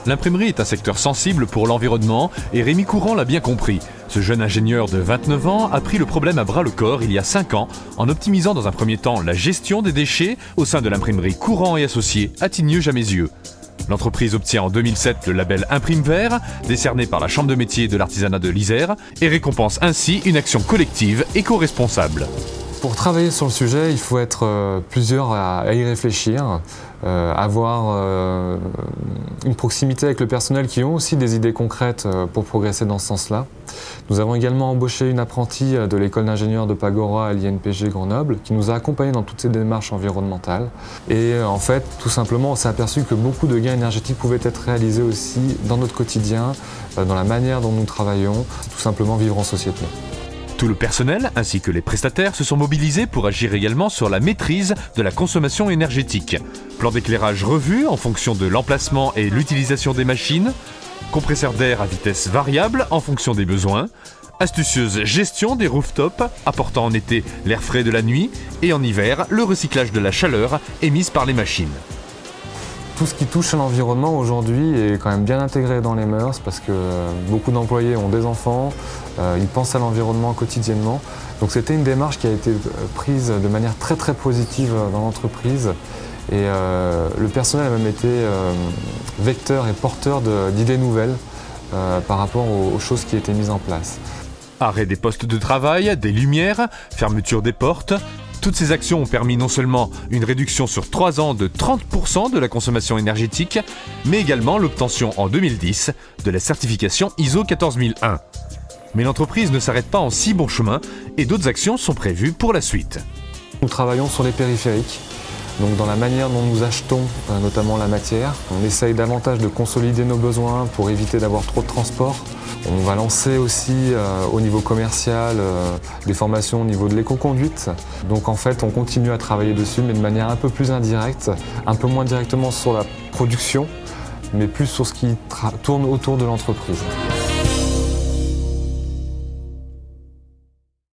L'imprimerie est un secteur sensible pour l'environnement et Rémi Courant l'a bien compris. Ce jeune ingénieur de 29 ans a pris le problème à bras-le-corps il y a 5 ans en optimisant dans un premier temps la gestion des déchets au sein de l'imprimerie Courant et Associés à Tignieu-Jamézieux. L'entreprise obtient en 2007 le label Imprime Vert, décerné par la Chambre de métier de l'artisanat de l'Isère, et récompense ainsi une action collective éco-responsable. Pour travailler sur le sujet, il faut être plusieurs à y réfléchir, avoir une proximité avec le personnel qui ont aussi des idées concrètes pour progresser dans ce sens-là. Nous avons également embauché une apprentie de l'école d'ingénieurs de Pagora à l'INPG Grenoble qui nous a accompagnés dans toutes ces démarches environnementales. Et en fait, tout simplement, on s'est aperçu que beaucoup de gains énergétiques pouvaient être réalisés aussi dans notre quotidien, dans la manière dont nous travaillons, tout simplement vivre en société. Tout le personnel ainsi que les prestataires se sont mobilisés pour agir également sur la maîtrise de la consommation énergétique. Plan d'éclairage revu en fonction de l'emplacement et l'utilisation des machines, compresseur d'air à vitesse variable en fonction des besoins, astucieuse gestion des rooftops apportant en été l'air frais de la nuit et en hiver le recyclage de la chaleur émise par les machines. Tout ce qui touche à l'environnement aujourd'hui est quand même bien intégré dans les mœurs parce que beaucoup d'employés ont des enfants, ils pensent à l'environnement quotidiennement. Donc c'était une démarche qui a été prise de manière très positive dans l'entreprise et le personnel a même été vecteur et porteur d'idées nouvelles par rapport aux choses qui étaient mises en place. Arrêt des postes de travail, des lumières, fermeture des portes. Toutes ces actions ont permis non seulement une réduction sur 3 ans de 30% de la consommation énergétique, mais également l'obtention en 2010 de la certification ISO 14001. Mais l'entreprise ne s'arrête pas en si bon chemin et d'autres actions sont prévues pour la suite. Nous travaillons sur les périphériques, donc dans la manière dont nous achetons notamment la matière. On essaye davantage de consolider nos besoins pour éviter d'avoir trop de transport. On va lancer aussi au niveau commercial des formations au niveau de l'éco-conduite. Donc en fait, on continue à travailler dessus, mais de manière un peu plus indirecte, un peu moins directement sur la production, mais plus sur ce qui tourne autour de l'entreprise.